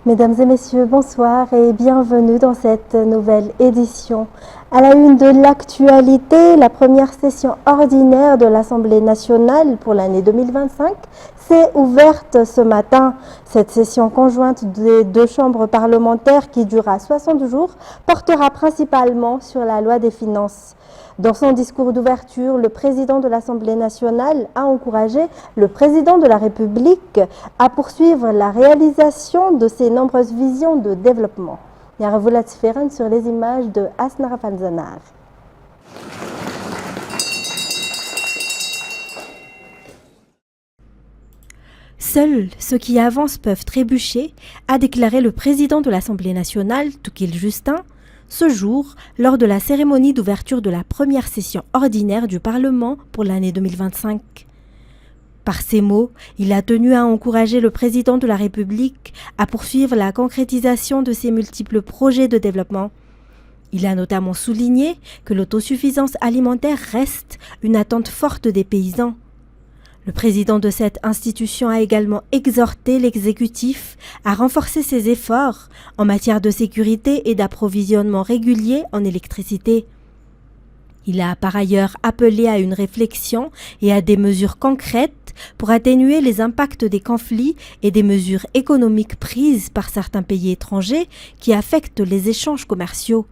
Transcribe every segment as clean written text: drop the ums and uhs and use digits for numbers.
Mesdames et messieurs, bonsoir et bienvenue dans cette nouvelle édition. À la une de l'actualité, la première session ordinaire de l'Assemblée nationale pour l'année 2025 s'est ouverte ce matin. Cette session conjointe des deux chambres parlementaires qui durera 60 jours portera principalement sur la loi des finances. Dans son discours d'ouverture, le président de l'Assemblée nationale a encouragé le président de la République à poursuivre la réalisation de ses nombreuses visions de développement. Yaravoula Tferen sur les images de Asnara Fanzanar. Seuls ceux qui avancent peuvent trébucher, a déclaré le président de l'Assemblée nationale, Toukil Justin, ce jour, lors de la cérémonie d'ouverture de la première session ordinaire du Parlement pour l'année 2025. Par ces mots, il a tenu à encourager le président de la République à poursuivre la concrétisation de ses multiples projets de développement. Il a notamment souligné que l'autosuffisance alimentaire reste une attente forte des paysans. Le président de cette institution a également exhorté l'exécutif à renforcer ses efforts en matière de sécurité et d'approvisionnement régulier en électricité. Il a par ailleurs appelé à une réflexion et à des mesures concrètes pour atténuer les impacts des conflits et des mesures économiques prises par certains pays étrangers qui affectent les échanges commerciaux.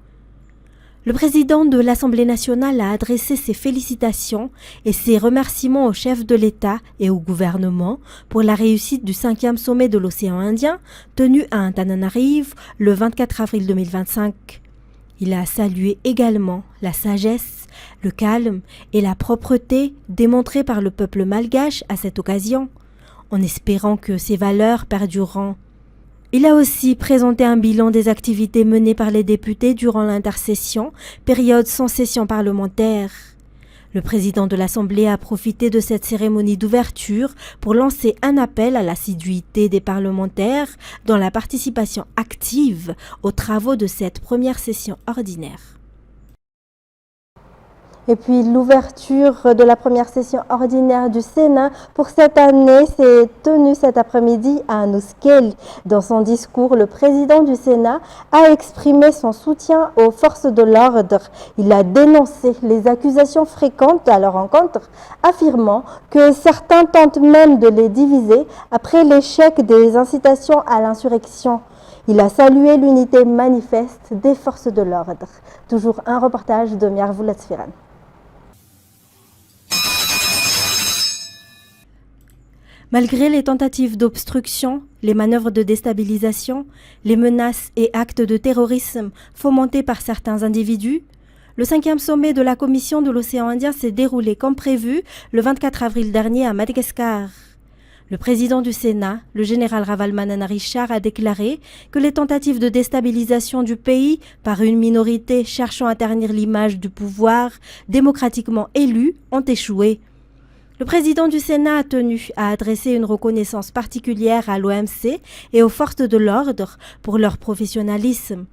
Le président de l'Assemblée nationale a adressé ses félicitations et ses remerciements au chef de l'État et au gouvernement pour la réussite du 5e sommet de l'océan Indien tenu à Antananarivo le 24 avril 2025. Il a salué également la sagesse, le calme et la propreté démontrés par le peuple malgache à cette occasion, en espérant que ces valeurs perdureront. Il a aussi présenté un bilan des activités menées par les députés durant l'intersession, période sans session parlementaire. Le président de l'Assemblée a profité de cette cérémonie d'ouverture pour lancer un appel à l'assiduité des parlementaires dans la participation active aux travaux de cette première session ordinaire. Et puis l'ouverture de la première session ordinaire du Sénat pour cette année s'est tenue cet après-midi à Anouskel. Dans son discours, le président du Sénat a exprimé son soutien aux forces de l'ordre. Il a dénoncé les accusations fréquentes à leur encontre, affirmant que certains tentent même de les diviser après l'échec des incitations à l'insurrection. Il a salué l'unité manifeste des forces de l'ordre. Toujours un reportage de Yaravoula Tferen. Malgré les tentatives d'obstruction, les manœuvres de déstabilisation, les menaces et actes de terrorisme fomentés par certains individus, le 5e sommet de la Commission de l'océan Indien s'est déroulé comme prévu le 24 avril dernier à Madagascar. Le président du Sénat, le général Raval Mananarichar, a déclaré que les tentatives de déstabilisation du pays par une minorité cherchant à ternir l'image du pouvoir démocratiquement élu ont échoué. Le président du Sénat a tenu à adresser une reconnaissance particulière à l'OMC et aux forces de l'ordre pour leur professionnalisme.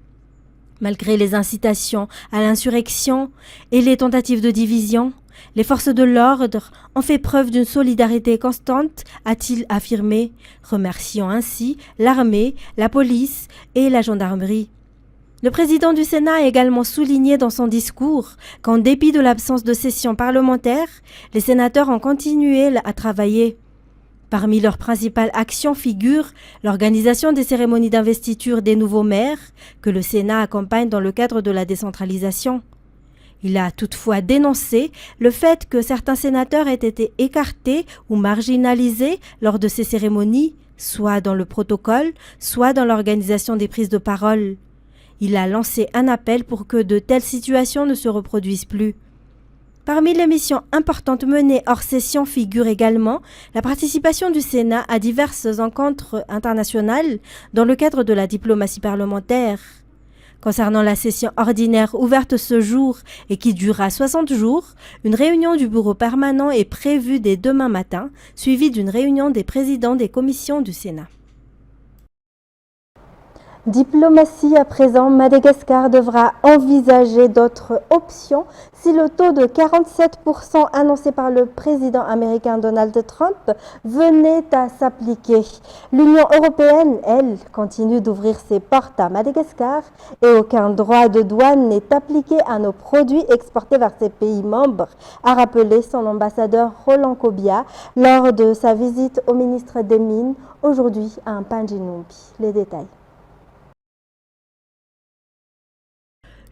Malgré les incitations à l'insurrection et les tentatives de division, les forces de l'ordre ont fait preuve d'une solidarité constante, a-t-il affirmé, remerciant ainsi l'armée, la police et la gendarmerie. Le président du Sénat a également souligné dans son discours qu'en dépit de l'absence de session parlementaire, les sénateurs ont continué à travailler. Parmi leurs principales actions figure l'organisation des cérémonies d'investiture des nouveaux maires que le Sénat accompagne dans le cadre de la décentralisation. Il a toutefois dénoncé le fait que certains sénateurs aient été écartés ou marginalisés lors de ces cérémonies, soit dans le protocole, soit dans l'organisation des prises de parole. Il a lancé un appel pour que de telles situations ne se reproduisent plus. Parmi les missions importantes menées hors session figure également la participation du Sénat à diverses rencontres internationales dans le cadre de la diplomatie parlementaire. Concernant la session ordinaire ouverte ce jour et qui durera 60 jours, une réunion du bureau permanent est prévue dès demain matin, suivie d'une réunion des présidents des commissions du Sénat. Diplomatie à présent, Madagascar devra envisager d'autres options si le taux de 47% annoncé par le président américain Donald Trump venait à s'appliquer. L'Union européenne, elle, continue d'ouvrir ses portes à Madagascar et aucun droit de douane n'est appliqué à nos produits exportés vers ces pays membres, a rappelé son ambassadeur Roland Kobia lors de sa visite au ministre des Mines aujourd'hui à Mpanjinumbi. Les détails.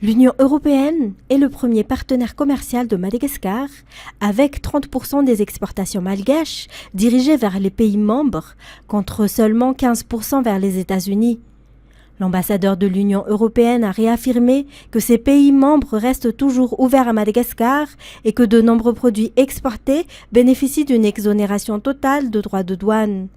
L'Union européenne est le premier partenaire commercial de Madagascar, avec 30% des exportations malgaches dirigées vers les pays membres, contre seulement 15% vers les États-Unis. L'ambassadeur de l'Union européenne a réaffirmé que ces pays membres restent toujours ouverts à Madagascar et que de nombreux produits exportés bénéficient d'une exonération totale de droits de douane.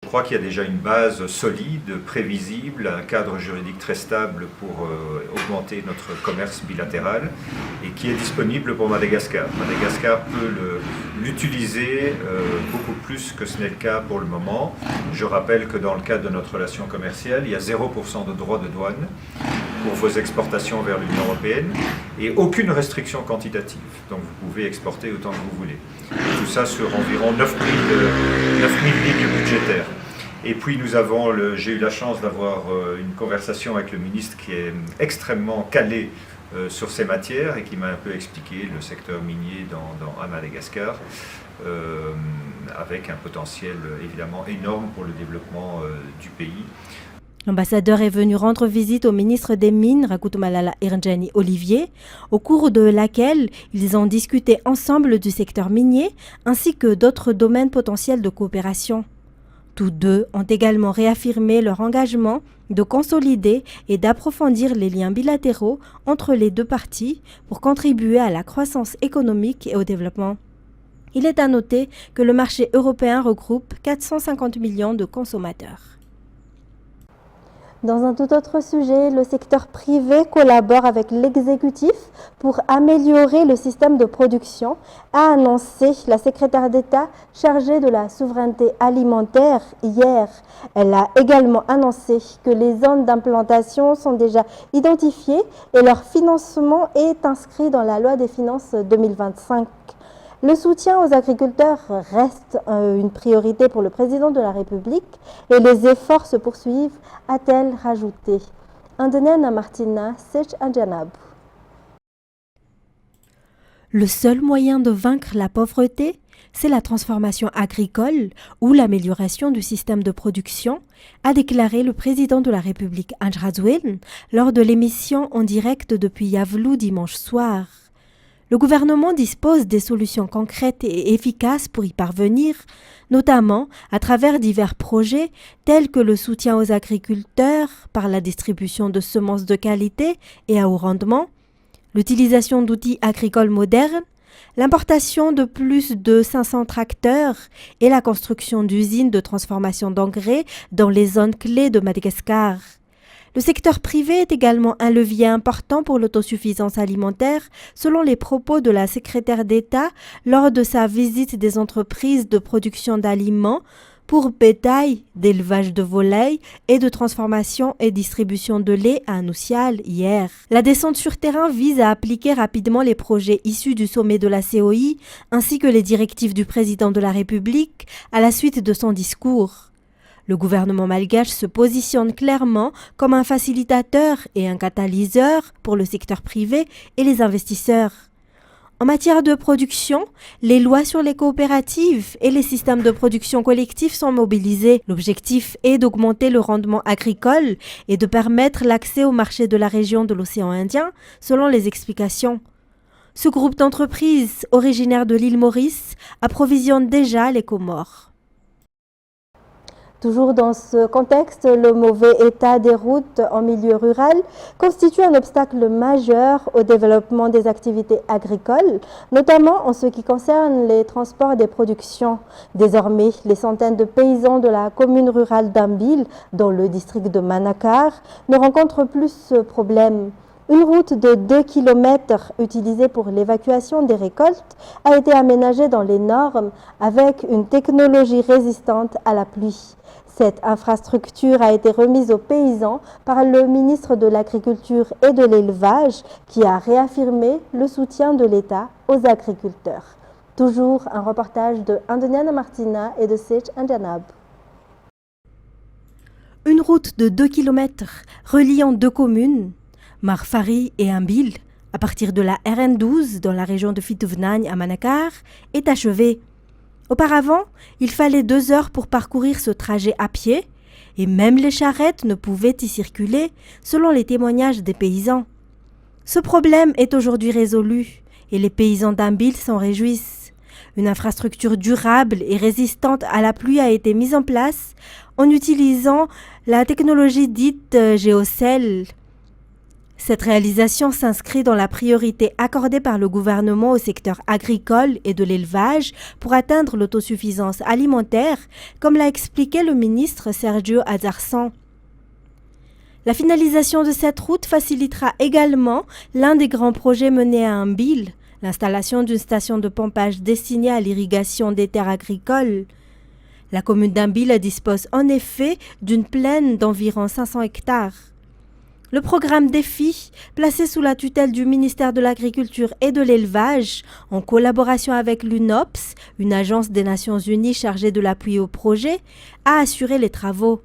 Je crois qu'il y a déjà une base solide, prévisible, un cadre juridique très stable pour augmenter notre commerce bilatéral et qui est disponible pour Madagascar. Madagascar peut l'utiliser beaucoup plus que ce n'est le cas pour le moment. Je rappelle que dans le cadre de notre relation commerciale, il y a 0% de droits de douane pour vos exportations vers l'Union européenne et aucune restriction quantitative. Donc vous pouvez exporter autant que vous voulez. Tout ça sur environ 9 000 lignes budgétaires. Et puis j'ai eu la chance d'avoir une conversation avec le ministre qui est extrêmement calé sur ces matières et qui m'a un peu expliqué le secteur minier à Madagascar, avec un potentiel évidemment énorme pour le développement du pays. L'ambassadeur est venu rendre visite au ministre des Mines, Rakutumalala Irnjani Olivier, au cours de laquelle ils ont discuté ensemble du secteur minier ainsi que d'autres domaines potentiels de coopération. Tous deux ont également réaffirmé leur engagement de consolider et d'approfondir les liens bilatéraux entre les deux parties pour contribuer à la croissance économique et au développement. Il est à noter que le marché européen regroupe 450 millions de consommateurs. Dans un tout autre sujet, le secteur privé collabore avec l'exécutif pour améliorer le système de production, a annoncé la secrétaire d'État chargée de la souveraineté alimentaire hier. Elle a également annoncé que les zones d'implantation sont déjà identifiées et leur financement est inscrit dans la loi des finances 2025. Le soutien aux agriculteurs reste une priorité pour le président de la République et les efforts se poursuivent, a-t-elle rajouté. Indonène Martina Sech Anjanab. Le seul moyen de vaincre la pauvreté, c'est la transformation agricole ou l'amélioration du système de production, a déclaré le président de la République Andry Rajoelina lors de l'émission en direct depuis Yavlu dimanche soir. Le gouvernement dispose des solutions concrètes et efficaces pour y parvenir, notamment à travers divers projets tels que le soutien aux agriculteurs par la distribution de semences de qualité et à haut rendement, l'utilisation d'outils agricoles modernes, l'importation de plus de 500 tracteurs et la construction d'usines de transformation d'engrais dans les zones clés de Madagascar. Le secteur privé est également un levier important pour l'autosuffisance alimentaire, selon les propos de la secrétaire d'État lors de sa visite des entreprises de production d'aliments pour bétail, d'élevage de volailles et de transformation et distribution de lait à Nousial hier. La descente sur terrain vise à appliquer rapidement les projets issus du sommet de la COI ainsi que les directives du président de la République à la suite de son discours. Le gouvernement malgache se positionne clairement comme un facilitateur et un catalyseur pour le secteur privé et les investisseurs. En matière de production, les lois sur les coopératives et les systèmes de production collectifs sont mobilisés. L'objectif est d'augmenter le rendement agricole et de permettre l'accès au marché de la région de l'océan Indien, selon les explications. Ce groupe d'entreprises, originaire de l'île Maurice, approvisionne déjà les Comores. Toujours dans ce contexte, le mauvais état des routes en milieu rural constitue un obstacle majeur au développement des activités agricoles, notamment en ce qui concerne les transports des productions. Désormais, les centaines de paysans de la commune rurale d'Ambil, dans le district de Manakar, ne rencontrent plus ce problème. Une route de 2 km utilisée pour l'évacuation des récoltes a été aménagée dans les normes avec une technologie résistante à la pluie. Cette infrastructure a été remise aux paysans par le ministre de l'Agriculture et de l'Élevage qui a réaffirmé le soutien de l'État aux agriculteurs. Toujours un reportage de Andoniana Martina et de Sech Anjanab. Une route de 2 km reliant deux communes, Marfari et Ambil, à partir de la RN12 dans la région de Fitouvnagne à Manakar, est achevée. Auparavant, il fallait 2 heures pour parcourir ce trajet à pied et même les charrettes ne pouvaient y circuler selon les témoignages des paysans. Ce problème est aujourd'hui résolu et les paysans d'Ambil s'en réjouissent. Une infrastructure durable et résistante à la pluie a été mise en place en utilisant la technologie dite Géocell. Cette réalisation s'inscrit dans la priorité accordée par le gouvernement au secteur agricole et de l'élevage pour atteindre l'autosuffisance alimentaire, comme l'a expliqué le ministre Sergio Azarsan. La finalisation de cette route facilitera également l'un des grands projets menés à Ambil, l'installation d'une station de pompage destinée à l'irrigation des terres agricoles. La commune d'Ambil dispose en effet d'une plaine d'environ 500 hectares. Le programme DEFI, placé sous la tutelle du ministère de l'Agriculture et de l'Élevage, en collaboration avec l'UNOPS, une agence des Nations Unies chargée de l'appui au projet, a assuré les travaux.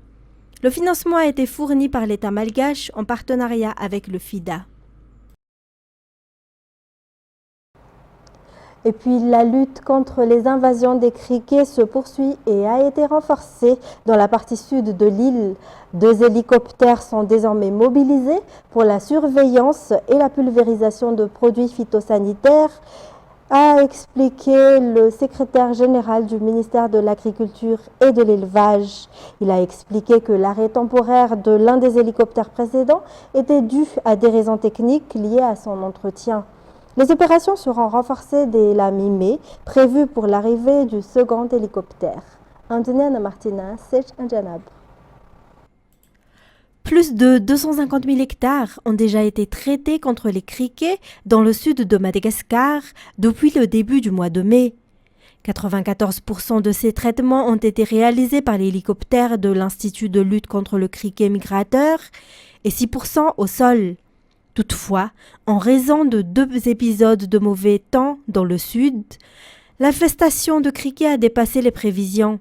Le financement a été fourni par l'État malgache en partenariat avec le FIDA. Et puis la lutte contre les invasions des criquets se poursuit et a été renforcée dans la partie sud de l'île. 2 hélicoptères sont désormais mobilisés pour la surveillance et la pulvérisation de produits phytosanitaires, a expliqué le secrétaire général du ministère de l'Agriculture et de l'Élevage. Il a expliqué que l'arrêt temporaire de l'un des hélicoptères précédents était dû à des raisons techniques liées à son entretien. Les opérations seront renforcées dès la mi-mai, prévues pour l'arrivée du second hélicoptère. Andoniana Martina, Sech Anjanab. Plus de 250 000 hectares ont déjà été traités contre les criquets dans le sud de Madagascar depuis le début du mois de mai. 94% de ces traitements ont été réalisés par l'hélicoptère de l'Institut de lutte contre le criquet migrateur et 6% au sol. Toutefois, en raison de 2 épisodes de mauvais temps dans le sud, l'infestation de criquets a dépassé les prévisions.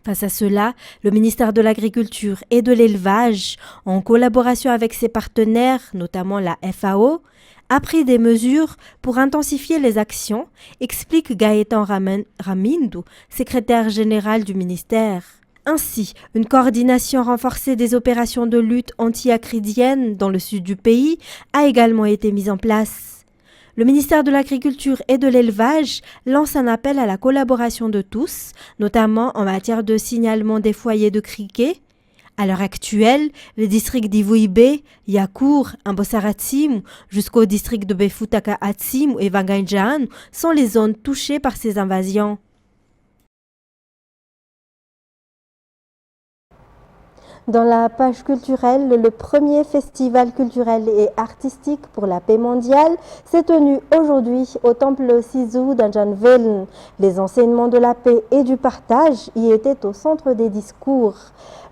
Face à cela, le ministère de l'Agriculture et de l'Élevage, en collaboration avec ses partenaires, notamment la FAO, a pris des mesures pour intensifier les actions, explique Gaëtan Ramindou, secrétaire général du ministère. Ainsi, une coordination renforcée des opérations de lutte anti-acridienne dans le sud du pays a également été mise en place. Le ministère de l'Agriculture et de l'Élevage lance un appel à la collaboration de tous, notamment en matière de signalement des foyers de criquets. À l'heure actuelle, les districts d'Ivouibé, Yakour, Ambossaratim, jusqu'au district de Befutaka-Atsim et Vangainjan sont les zones touchées par ces invasions. Dans la page culturelle, le premier festival culturel et artistique pour la paix mondiale s'est tenu aujourd'hui au temple Sizu d'Anjanveln. Les enseignements de la paix et du partage y étaient au centre des discours.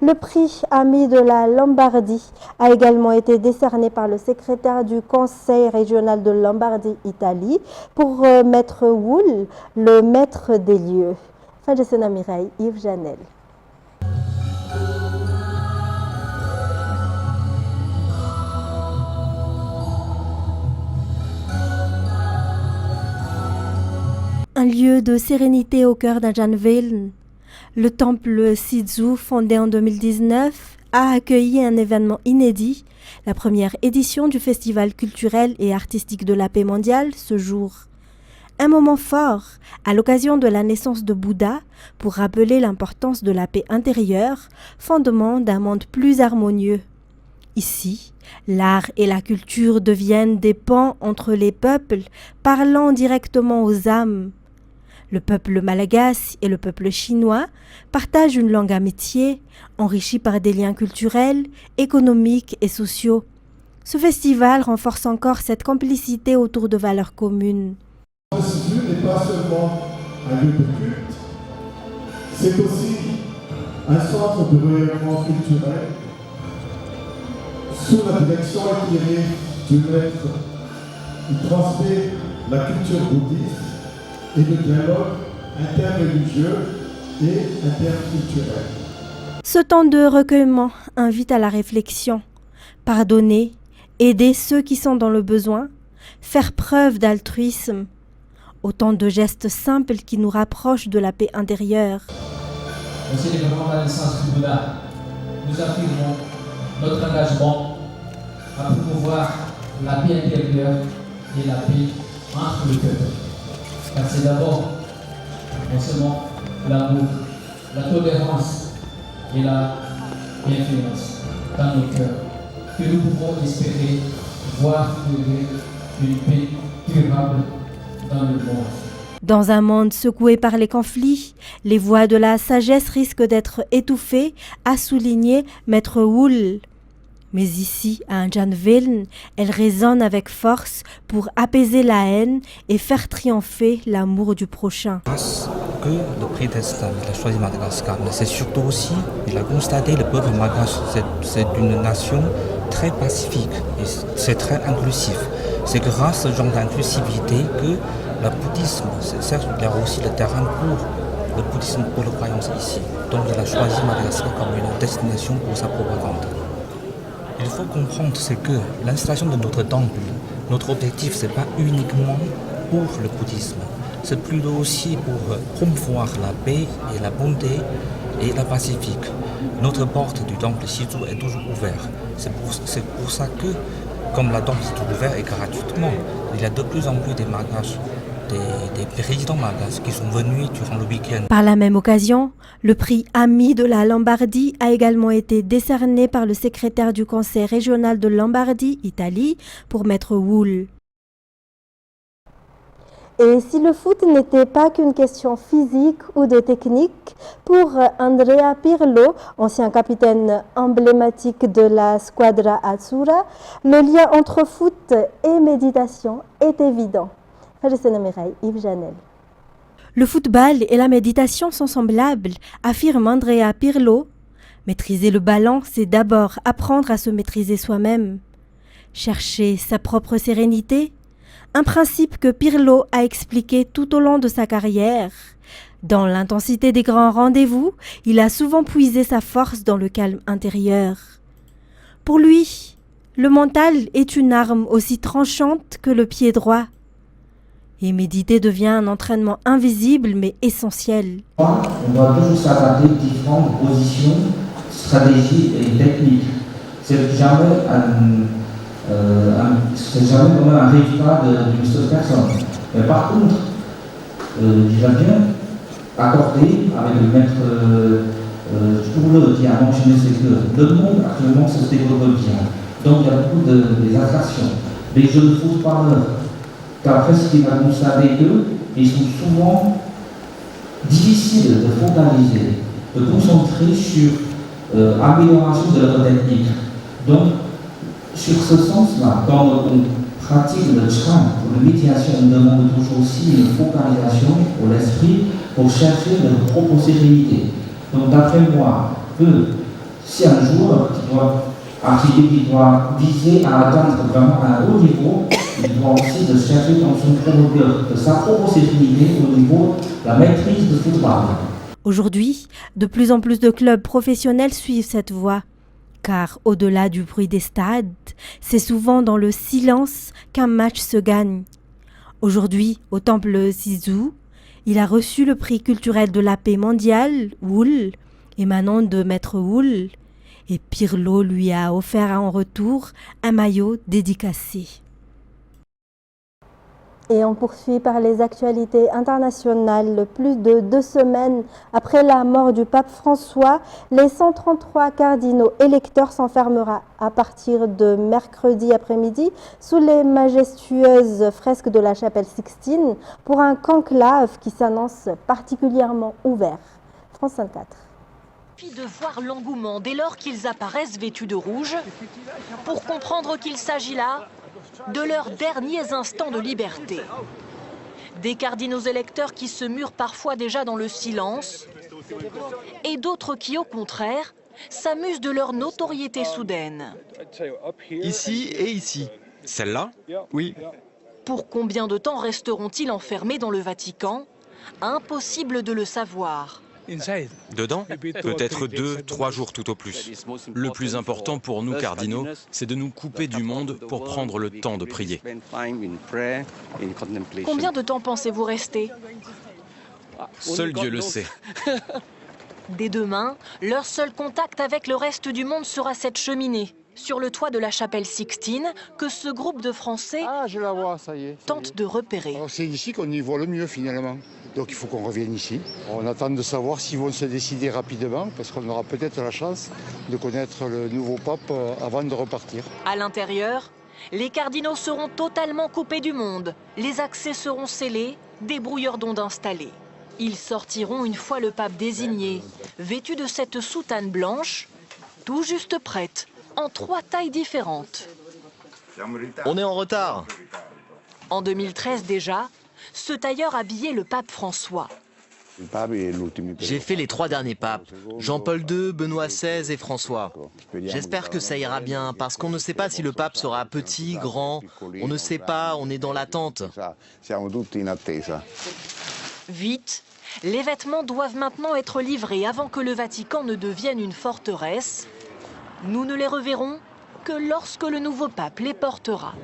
Le prix Ami de la Lombardie a également été décerné par le secrétaire du Conseil régional de Lombardie-Italie pour Maître Wool, le maître des lieux. Fadjessena Mireille, Yves Janel. Un lieu de sérénité au cœur d'Anjanveln. Le temple Sizu, fondé en 2019, a accueilli un événement inédit, la première édition du Festival culturel et artistique de la paix mondiale ce jour. Un moment fort à l'occasion de la naissance de Bouddha pour rappeler l'importance de la paix intérieure, fondement d'un monde plus harmonieux. Ici, l'art et la culture deviennent des ponts entre les peuples, parlant directement aux âmes. Le peuple malagasy et le peuple chinois partagent une longue amitié, enrichie par des liens culturels, économiques et sociaux. Ce festival renforce encore cette complicité autour de valeurs communes. Le Sizu n'est pas seulement un lieu de culte, c'est aussi un centre de rayonnement culturel sous la direction éclairée du maître qui transmet la culture bouddhiste et le dialogue interreligieux et interculturel. Ce temps de recueillement invite à la réflexion, pardonner, aider ceux qui sont dans le besoin, faire preuve d'altruisme, autant de gestes simples qui nous rapprochent de la paix intérieure. Au célébrant la naissance du Bouddha, nous affirmons notre engagement à promouvoir la paix intérieure et la paix entre le peuple. Car c'est d'abord, non seulement l'amour, la tolérance et la bienveillance dans nos cœurs que nous pouvons espérer voir fleurir une paix durable dans le monde. Dans un monde secoué par les conflits, les voix de la sagesse risquent d'être étouffées, a souligné Maître Wool. Mais ici, à Anjanvillen, elles résonnent avec force pour apaiser la haine et faire triompher l'amour du prochain. Parce que le prix d'Estin, il a choisi Madagascar, mais c'est surtout aussi, il a constaté le peuple malgache, c'est une nation très pacifique et c'est très inclusif. C'est grâce à ce genre d'inclusivité que le bouddhisme, certes, il y a aussi le terrain pour le bouddhisme, pour la croyance ici. Donc il a choisi Madagascar comme une destination pour sa propagande. Il faut comprendre, c'est que l'installation de notre temple, notre objectif, ce n'est pas uniquement pour le bouddhisme. C'est plutôt aussi pour promouvoir la paix et la bonté et la pacifique. Notre porte du temple Shizu est toujours ouverte. C'est pour ça que, comme la temple est ouverte et gratuitement, il y a de plus en plus des malgaches, des résidents malgaches qui sont venus durant le week-end. Par la même occasion, le prix Ami de la Lombardie a également été décerné par le secrétaire du Conseil régional de Lombardie, Italie, pour Maître Wool. Et si le foot n'était pas qu'une question physique ou de technique, pour Andrea Pirlo, ancien capitaine emblématique de la Squadra Azzurra, le lien entre foot et méditation est évident. Yves Janel. Le football et la méditation sont semblables, affirme Andrea Pirlo. Maîtriser le ballon, c'est d'abord apprendre à se maîtriser soi-même. Chercher sa propre sérénité, un principe que Pirlo a expliqué tout au long de sa carrière. Dans l'intensité des grands rendez-vous, il a souvent puisé sa force dans le calme intérieur. Pour lui, le mental est une arme aussi tranchante que le pied droit. Et méditer devient un entraînement invisible mais essentiel. On doit toujours s'adapter aux différentes positions, stratégies et techniques. C'est jamais vraiment un résultat d'une seule personne. Mais par contre, j'aime bien accorder avec le maître Tourle qui a mentionné c'est que le monde actuellement se développe bien. Donc il y a beaucoup d'attractions. Les jeunes footballeurs, d'après ce qu'il a constaté ils sont souvent difficiles de focaliser, de concentrer sur l'amélioration de leur technique. Donc, sur ce sens-là, quand on pratique le chant pour la méditation, on demande toujours aussi une focalisation pour l'esprit pour chercher leur propre sérénité. Donc, d'après moi, si un joueur qui doit viser à atteindre vraiment un haut niveau, il doit aussi de chercher dans son propre cœur, de sa propre sérénité au niveau de la maîtrise de football. Aujourd'hui, de plus en plus de clubs professionnels suivent cette voie. Car au-delà du bruit des stades, c'est souvent dans le silence qu'un match se gagne. Aujourd'hui, au temple Shizu, il a reçu le prix culturel de la paix mondiale, Wool, émanant de Maître Wool, et Pirlo lui a offert en retour un maillot dédicacé. Et on poursuit par les actualités internationales. Plus de 2 semaines après la mort du pape François, les 133 cardinaux électeurs s'enfermeront à partir de mercredi après-midi sous les majestueuses fresques de la chapelle Sixtine pour un conclave qui s'annonce particulièrement ouvert. France 24. De voir l'engouement dès lors qu'ils apparaissent vêtus de rouge pour comprendre qu'il s'agit là de leurs derniers instants de liberté. Des cardinaux électeurs qui se murent parfois déjà dans le silence, et d'autres qui, au contraire, s'amusent de leur notoriété soudaine. Ici et ici. Celle-là? Oui. Pour combien de temps resteront-ils enfermés dans le Vatican? Impossible de le savoir. Dedans? Peut-être 2-3 jours tout au plus. Le plus important pour nous cardinaux, c'est de nous couper du monde pour prendre le temps de prier. Combien de temps pensez-vous rester? Seul Dieu le sait. Dès demain, leur seul contact avec le reste du monde sera cette cheminée, sur le toit de la chapelle Sixtine, que ce groupe de Français tente de repérer. C'est ici qu'on y voit le mieux finalement. Donc il faut qu'on revienne ici. On attend de savoir s'ils vont se décider rapidement, parce qu'on aura peut-être la chance de connaître le nouveau pape avant de repartir. À l'intérieur, les cardinaux seront totalement coupés du monde. Les accès seront scellés, des brouilleurs d'ondes installés. Ils sortiront une fois le pape désigné, vêtus de cette soutane blanche, tout juste prête, en 3 tailles différentes. On est en retard. En 2013 déjà, ce tailleur habillait le pape François. J'ai fait les 3 derniers papes, Jean-Paul II, Benoît XVI et François. J'espère que ça ira bien, parce qu'on ne sait pas si le pape sera petit, grand, on ne sait pas, on est dans l'attente. Vite, les vêtements doivent maintenant être livrés avant que le Vatican ne devienne une forteresse. Nous ne les reverrons que lorsque le nouveau pape les portera.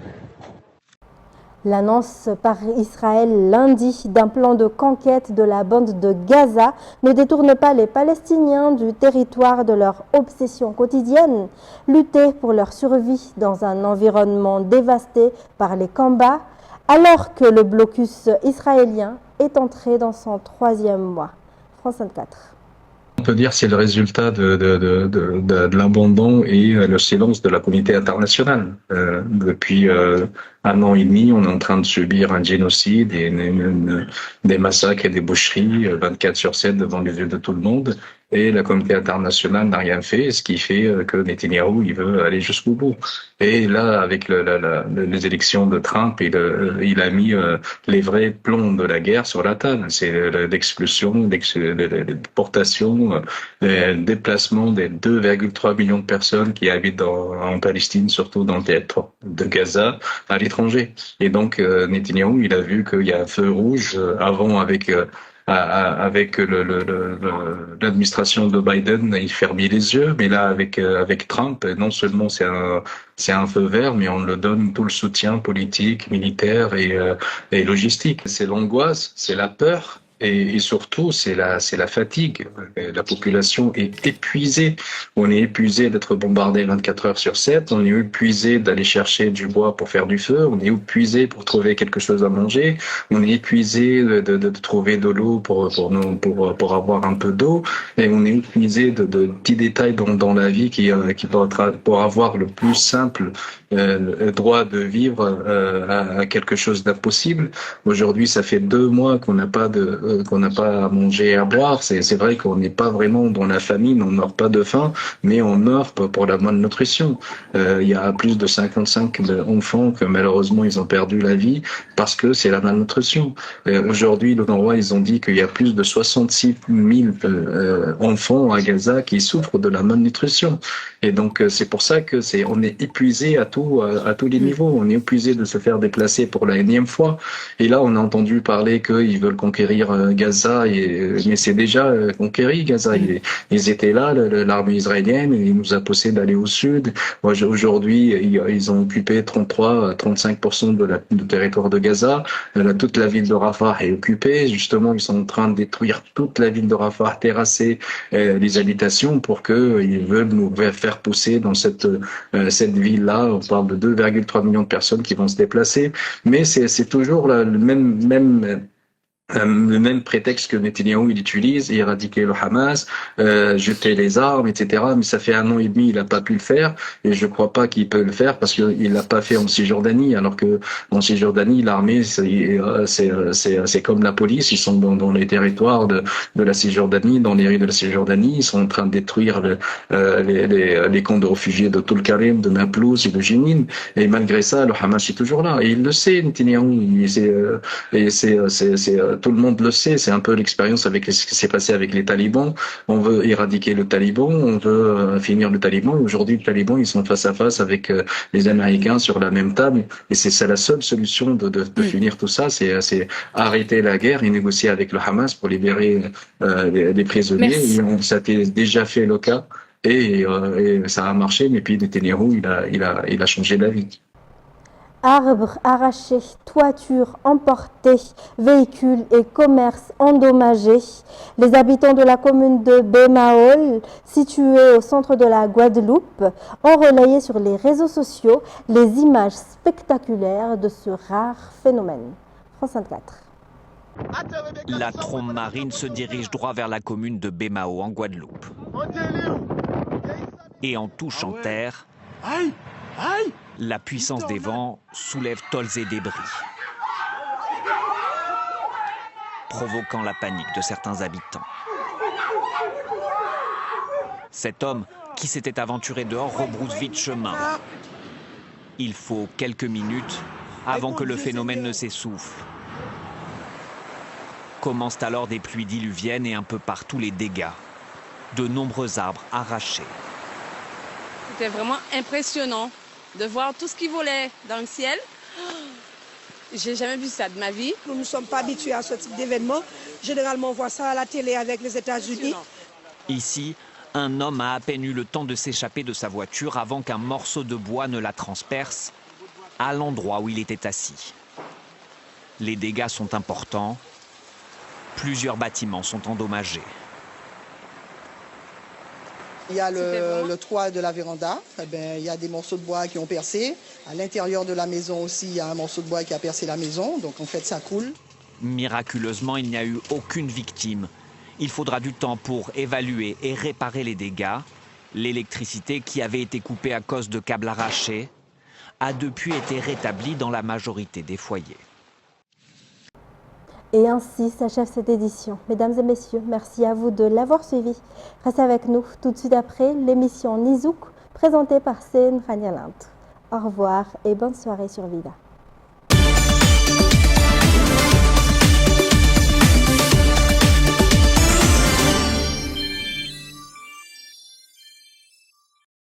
L'annonce par Israël lundi d'un plan de conquête de la bande de Gaza ne détourne pas les Palestiniens du territoire de leur obsession quotidienne, lutter pour leur survie dans un environnement dévasté par les combats, alors que le blocus israélien est entré dans son 3e mois. France 24. On peut dire que c'est le résultat de l'abandon et le silence de la communauté internationale. Depuis 1 an et demi, on est en train de subir un génocide, des massacres et des boucheries 24/7 devant les yeux de tout le monde. Et la communauté internationale n'a rien fait, ce qui fait que Netanyahou, il veut aller jusqu'au bout. Et là, avec les élections de Trump, il a mis les vrais plombs de la guerre sur la table. C'est l'expulsion, les déportations, le déplacement des 2,3 millions de personnes qui habitent en Palestine, surtout dans le territoire de Gaza, à l'étranger. Et donc, Netanyahou, il a vu qu'il y a un feu rouge avant avec l'administration de Biden, il fermait les yeux, mais là avec Trump, non seulement c'est un feu vert, mais on le donne tout le soutien politique, militaire et logistique. C'est l'angoisse, c'est la peur. Et surtout, c'est la fatigue. La population est épuisée. On est épuisé d'être bombardé 24 heures sur 7. On est épuisé d'aller chercher du bois pour faire du feu. On est épuisé pour trouver quelque chose à manger. On est épuisé de trouver de l'eau pour avoir un peu d'eau. Et on est épuisé de petits détails dans la vie pour avoir le plus simple le droit de vivre à quelque chose d'impossible. Aujourd'hui, ça fait 2 mois qu'on n'a pas à manger et à boire. C'est vrai qu'on n'est pas vraiment dans la famine, on meurt pas de faim, mais on meurt pour la malnutrition. Il y a plus de 55 enfants que malheureusement ils ont perdu la vie parce que c'est la malnutrition. Aujourd'hui, l'ONU, ils ont dit qu'il y a plus de 66 000 enfants à Gaza qui souffrent de la malnutrition. Et donc c'est pour ça que on est épuisé à tous les niveaux. On est épuisé de se faire déplacer pour la énième fois. Et là, on a entendu parler qu'ils veulent conquérir Gaza, mais c'est déjà conquéri Gaza. Ils étaient là, l'armée israélienne, et il nous a poussé d'aller au sud. Aujourd'hui, ils ont occupé 35% du territoire de Gaza. Toute la ville de Rafah est occupée. Justement, ils sont en train de détruire toute la ville de Rafah, terrasser les habitations pour qu'ils veulent nous faire pousser dans cette ville-là. On parle de 2,3 millions de personnes qui vont se déplacer. Mais c'est toujours le même prétexte que Netanyahou il utilise, éradiquer le Hamas, jeter les armes, etc. Mais ça fait 1 an et demi, il n'a pas pu le faire, et je crois pas qu'il peut le faire parce qu'il l'a pas fait en Cisjordanie, alors que en Cisjordanie, l'armée c'est comme la police, ils sont dans les territoires de la Cisjordanie, dans les rues de la Cisjordanie, ils sont en train de détruire les camps de réfugiés de Tulkarem, de Naplouse et de Jenin, et malgré ça, le Hamas est toujours là, et il le sait, Netanyahou, c'est tout le monde le sait, c'est un peu l'expérience avec ce qui s'est passé avec les talibans. On veut éradiquer le taliban, on veut finir le taliban. Aujourd'hui, les talibans, ils sont face à face avec les Américains sur la même table. Et c'est la seule solution de finir tout ça, c'est arrêter la guerre et négocier avec le Hamas pour libérer les prisonniers. Ça a déjà fait le cas et ça a marché, mais puis Netanyahou, il a changé d'avis. Arbres arrachés, toitures emportées, véhicules et commerces endommagés. Les habitants de la commune de Bemaol, située au centre de la Guadeloupe, ont relayé sur les réseaux sociaux les images spectaculaires de ce rare phénomène. France 24. La trombe marine se dirige droit vers la commune de Bemao en Guadeloupe. Et en touchant terre, la puissance des vents soulève tôles et débris, provoquant la panique de certains habitants. Cet homme qui s'était aventuré dehors rebrousse vite chemin. Il faut quelques minutes avant que le phénomène ne s'essouffle. Commencent alors des pluies diluviennes et un peu partout les dégâts. De nombreux arbres arrachés. C'était vraiment impressionnant de voir tout ce qui volait dans le ciel. J'ai jamais vu ça de ma vie. Nous ne sommes pas habitués à ce type d'événement. Généralement, on voit ça à la télé avec les États-Unis. Ici, un homme a à peine eu le temps de s'échapper de sa voiture avant qu'un morceau de bois ne la transperce à l'endroit où il était assis. Les dégâts sont importants. Plusieurs bâtiments sont endommagés. Il y a le toit de la véranda, il y a des morceaux de bois qui ont percé. À l'intérieur de la maison aussi, il y a un morceau de bois qui a percé la maison, donc en fait ça coule. Miraculeusement, il n'y a eu aucune victime. Il faudra du temps pour évaluer et réparer les dégâts. L'électricité qui avait été coupée à cause de câbles arrachés a depuis été rétablie dans la majorité des foyers. Et ainsi s'achève cette édition. Mesdames et messieurs, merci à vous de l'avoir suivi. Restez avec nous tout de suite après l'émission Nizouk, présentée par Sen Ranialint. Au revoir et bonne soirée sur Vida.